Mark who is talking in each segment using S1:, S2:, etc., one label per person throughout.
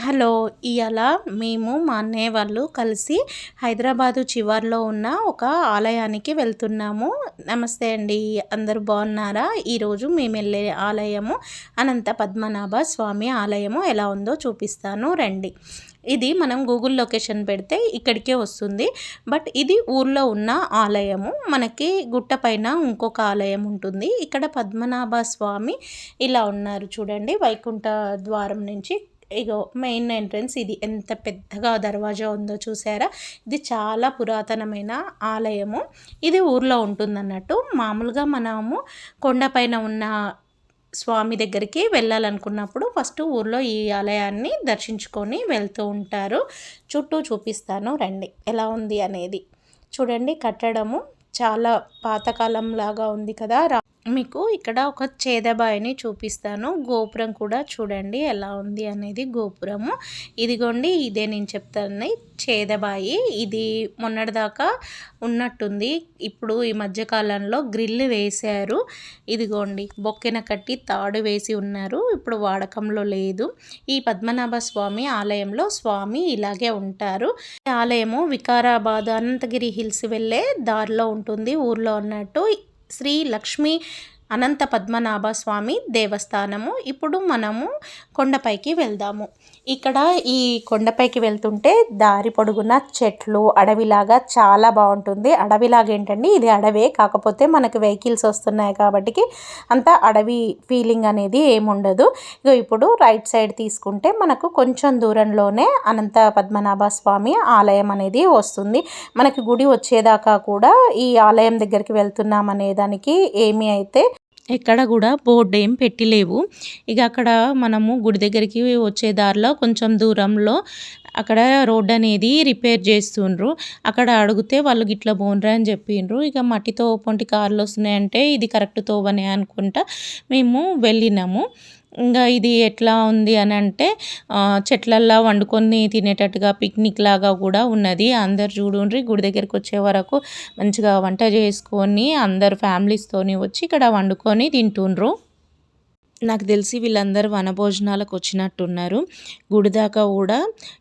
S1: Hello! ఇయాల మేము మా అన్నయ్య వాళ్ళు కలిసి హైదరాబాదు చివర్లో ఉన్న ఒక ఆలయానికి వెళ్తున్నాము. నమస్తే అండి. అందరూ బాగున్నారా? ఈరోజు మేమెళ్ళే ఆలయము అనంత పద్మనాభ స్వామి ఆలయము. ఎలా ఉందో చూపిస్తాను రండి. ఇది మనం గూగుల్ లొకేషన్ పెడితే ఇక్కడికే వస్తుంది. బట్ ఇది ఊర్లో ఉన్న ఆలయము. మనకి గుట్ట పైన ఇంకొక ఆలయం ఉంటుంది. ఇక్కడ పద్మనాభ స్వామి ఇలా ఉన్నారు చూడండి. వైకుంఠ ద్వారం నుంచి ఇగో మెయిన్ ఎంట్రన్స్ ఇది. ఎంత పెద్దగా దర్వాజా ఉందో చూసారా? ఇది చాలా పురాతనమైన ఆలయము. ఇది ఊర్లో ఉంటుందన్నట్టు. మామూలుగా మనము కొండపైన ఉన్న స్వామి దగ్గరికి వెళ్ళాలనుకున్నప్పుడు ఫస్ట్ ఊర్లో ఈ ఆలయాన్ని దర్శించుకొని వెళ్తూ ఉంటారు. చుట్టూ చూపిస్తాను రండి ఎలా ఉంది అనేది. చూడండి కట్టడము చాలా పాతకాలం లాగా ఉంది కదా. మీకు ఇక్కడ ఒక చేదబాయిని చూపిస్తాను. గోపురం కూడా చూడండి ఎలా ఉంది అనేది గోపురము. ఇదిగోండి ఇదే నేను చెప్తాను చేదబాయి. ఇది మొన్నటిదాకా ఉన్నట్టుంది. ఇప్పుడు ఈ మధ్యకాలంలో గ్రిల్ వేశారు. ఇదిగోండి బొక్కెన కట్టి తాడు వేసి ఉన్నారు. ఇప్పుడు వాడకంలో లేదు. ఈ పద్మనాభ స్వామి ఆలయంలో స్వామి ఇలాగే ఉంటారు. ఈ ఆలయము వికారాబాద్ అనంతగిరి హిల్స్ వెళ్ళే దారిలో ఉంటుంది ఊర్లో ఉన్నట్టు. శ్రీ లక్ష్మీ అనంత పద్మనాభ స్వామి దేవస్థానము. ఇప్పుడు మనము కొండపైకి వెళ్దాము. ఇక్కడ ఈ కొండపైకి వెళ్తుంటే దారి పొడుగున చెట్లు అడవిలాగా చాలా బాగుంటుంది. అడవిలాగా ఏంటండి, ఇది అడవే, కాకపోతే మనకు వెహికల్స్ వస్తున్నాయి కాబట్టి అంత అడవి ఫీలింగ్ అనేది ఏముండదు. ఇప్పుడు రైట్ సైడ్ తీసుకుంటే మనకు కొంచెం దూరంలోనే అనంత పద్మనాభ స్వామి ఆలయం అనేది వస్తుంది. మనకి గుడి వచ్చేదాకా కూడా ఈ ఆలయం దగ్గరికి వెళ్తున్నాం అనే దానికి ఏమీ అయితే ఎక్కడ కూడా బోర్డు ఏం పెట్టలేవు. ఇక అక్కడ మనము గుడి దగ్గరికి వచ్చే దారిలో కొంచెం దూరంలో అక్కడ రోడ్ అనేది రిపేర్ చేస్తుండ్రు. అక్కడ అడిగితే వాళ్ళు గిట్ల పోన్రా అని చెప్పిండ్రు. ఇక మట్టితో పొంటి కార్లు వస్తున్నాయంటే ఇది కరెక్ట్ తోవనే అనుకుంటా మేము వెళ్ళినాము. ఇంకా ఇది ఎట్లా ఉంది అని అంటే చెట్లల్లో వండుకొని తినేటట్టుగా పిక్నిక్ లాగా కూడా ఉన్నది. అందరు చూడుండ్రి గుడి దగ్గరికి వచ్చే వరకు మంచిగా వంట చేసుకొని అందరు ఫ్యామిలీస్తోని వచ్చి ఇక్కడ వండుకొని తింటుండ్రు. నాకు తెలిసి వీళ్ళందరూ వనభోజనాలకు వచ్చినట్టున్నారు. గుడి దాకా కూడా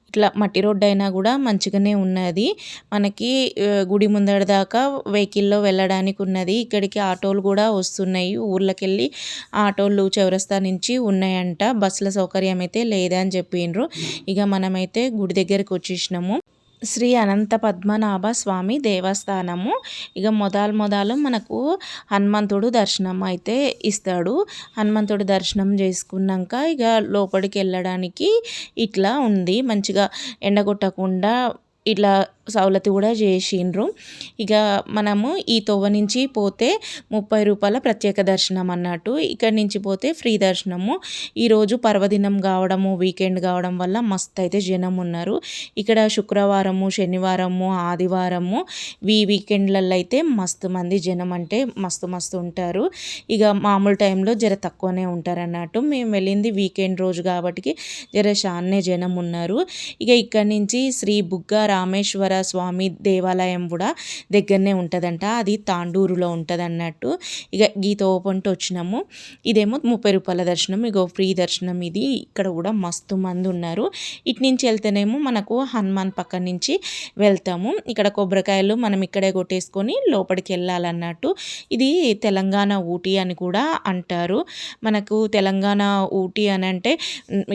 S1: ఇట్లా మట్టి రోడ్డు అయినా కూడా మంచిగానే ఉన్నది. మనకి గుడి ముందర దాకా వెహికల్లో వెళ్ళడానికి ఉన్నది. ఇక్కడికి ఆటోలు కూడా వస్తున్నాయి. ఊర్లోకి వెళ్ళి ఆటోలు చౌరస్తా నుంచి ఉన్నాయంట. బస్సుల సౌకర్యం అయితే లేదని చెప్పిండ్రు. ఇక మనమైతే గుడి దగ్గరికి వచ్చేసినాము. శ్రీ అనంత పద్మనాభ స్వామి దేవస్థానము. ఇక మొదలు మనకు హనుమంతుడు దర్శనం అయితే ఇస్తాడు. హనుమంతుడు దర్శనం చేసుకున్నాక ఇక లోపలికి వెళ్ళడానికి ఇట్లా ఉంది. మంచిగా ఎండగొట్టకుండా ఇట్లా సౌలతి కూడా చేసిండ్రు. ఇక మనము ఈ తొవ్వ నుంచి పోతే 30 రూపాయల ప్రత్యేక దర్శనం అన్నట్టు. ఇక్కడి నుంచి పోతే ఫ్రీ దర్శనము. ఈరోజు పర్వదినం కావడము వీకెండ్ కావడం వల్ల మస్తు అయితే జనం ఉన్నారు. ఇక్కడ శుక్రవారము శనివారము ఆదివారము వీకెండ్లలో అయితే మస్తు మంది జనం అంటే మస్తు ఉంటారు. ఇక మామూలు టైంలో జర తక్కువనే ఉంటారు అన్నట్టు. మేము వెళ్ళింది వీకెండ్ రోజు కాబట్టి జర చాలానే జనం ఉన్నారు. ఇక ఇక్కడి నుంచి శ్రీ బుగ్గ రామేశ్వర స్వామి దేవాలయం కూడా దగ్గరనే ఉంటుందంట. అది తాండూరులో ఉంటుంది అన్నట్టు. ఇక గీత ఓపెంట్ వచ్చినాము. ఇదేమో 30 రూపాయల దర్శనం. ఇగో ఫ్రీ దర్శనం ఇది. ఇక్కడ కూడా మస్తు మంది ఉన్నారు. ఇటు నుంచి వెళ్తేనేమో మనకు హనుమాన్ పక్క నుంచి వెళ్తాము. ఇక్కడ కొబ్బరికాయలు మనం ఇక్కడే కొట్టేసుకొని లోపలికి వెళ్ళాలన్నట్టు. ఇది తెలంగాణ ఊటీ అని కూడా అంటారు. మనకు తెలంగాణ ఊటీ అని అంటే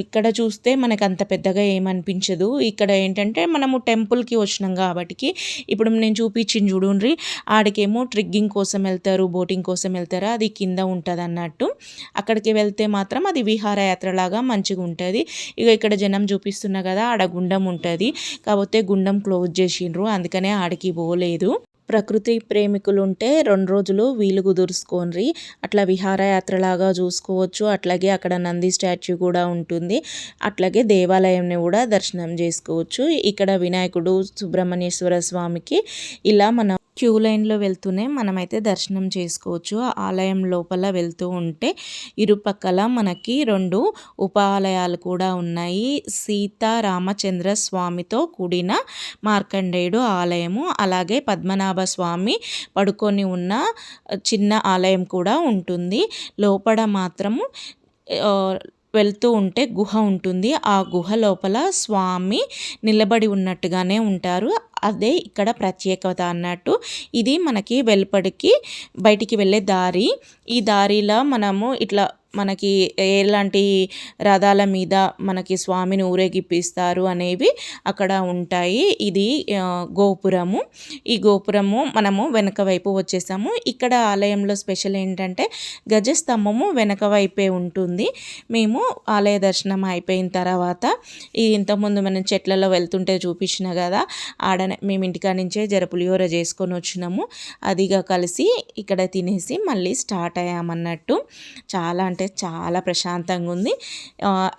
S1: ఇక్కడ చూస్తే మనకు అంత పెద్దగా ఏమనిపించదు. ఇక్కడ ఏంటంటే మనము టెంపుల్కి వచ్చినాం కాబట్టి ఇప్పుడు నేను చూపించింది చూడండి. ఆడికేమో ట్రెక్కింగ్ కోసం వెళ్తారు, బోటింగ్ కోసం వెళ్తారు. అది కింద ఉంటుంది అన్నట్టు. అక్కడికి వెళ్తే మాత్రం అది విహారయాత్రలాగా మంచిగా ఉంటుంది. ఇక ఇక్కడ జనం చూపిస్తున్నా కదా, ఆడ గుండం ఉంటుంది. కాకపోతే గుండం క్లోజ్ చేసిండ్రు, అందుకనే ఆడికి పోలేదు. ప్రకృతి ప్రేమికులు ఉంటే 2 రోజులు వీలు కుదుర్చుకోండి. అట్లా విహారయాత్రలాగా చూసుకోవచ్చు. అట్లాగే అక్కడ నంది స్టాచ్యూ కూడా ఉంటుంది. అట్లాగే దేవాలయంని కూడా దర్శనం చేసుకోవచ్చు. ఇక్కడ వినాయకుడు సుబ్రహ్మణ్యేశ్వర స్వామికి ఇలా మనం క్యూ లైన్లో వెళ్తూనే మనమైతే దర్శనం చేసుకోవచ్చు. ఆలయం లోపల వెళ్తూ ఉంటే ఇరుపక్కల మనకి 2 ఉపాలయాలు కూడా ఉన్నాయి. సీతారామచంద్ర స్వామితో కూడిన మార్కండేయుడు ఆలయము, అలాగే పద్మనాభ స్వామి పడుకొని ఉన్న చిన్న ఆలయం కూడా ఉంటుంది. లోపల మాత్రము వెళ్తూ ఉంటే గుహ ఉంటుంది. ఆ గుహ లోపల స్వామి నిలబడి ఉన్నట్టుగానే ఉంటారు. అదే ఇక్కడ ప్రత్యేకత అన్నట్టు. ఇది మనకి బయటికి వెళ్ళే దారి. ఈ దారిలో మనము ఇట్లా మనకి ఎలాంటి రథాల మీద మనకి స్వామిని ఊరేగిపిస్తారు అనేవి అక్కడ ఉంటాయి. ఇది గోపురము. ఈ గోపురము మనము వెనక వైపు వచ్చేసాము. ఇక్కడ ఆలయంలో స్పెషల్ ఏంటంటే గజస్తంభము వెనక వైపే ఉంటుంది. మేము ఆలయ దర్శనం అయిపోయిన తర్వాత ఇంతకుముందు మనం చెట్లలో వెళ్తుంటే చూపించిన కదా, ఆడనే మేము ఇంటికాడ నుంచే పులిహోర చేసుకొని వచ్చినాము. అదిగా కలిసి ఇక్కడ తినేసి మళ్ళీ స్టార్ట్ అయ్యామన్నట్టు. చాలా ప్రశాంతంగా ఉంది.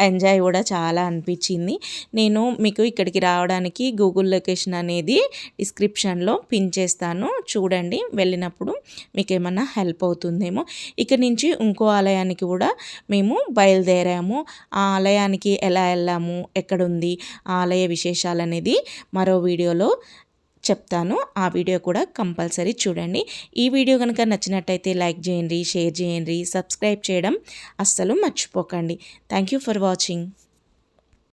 S1: ఎంజాయ్ కూడా చాలా అనిపించింది. నేను మీకు ఇక్కడికి రావడానికి గూగుల్ లొకేషన్ అనేది డిస్క్రిప్షన్లో పిన్ చేస్తాను, చూడండి. వెళ్ళినప్పుడు మీకు ఏమన్నా హెల్ప్ అవుతుందేమో. ఇక్కడ నుంచి ఇంకో ఆలయానికి కూడా మేము బయలుదేరాము. ఆ ఆలయానికి ఎలా వెళ్ళాము, ఎక్కడుంది, ఆ ఆలయ విశేషాలు అనేది మరో వీడియోలో చెప్తాను. ఆ వీడియో కూడా కంపల్సరీ చూడండి. ఈ వీడియో కనుక నచ్చినట్టయితే లైక్ చేయండి, షేర్ చేయండి, సబ్స్క్రైబ్ చేయడం అస్సలు మర్చిపోకండి. Thank you for watching.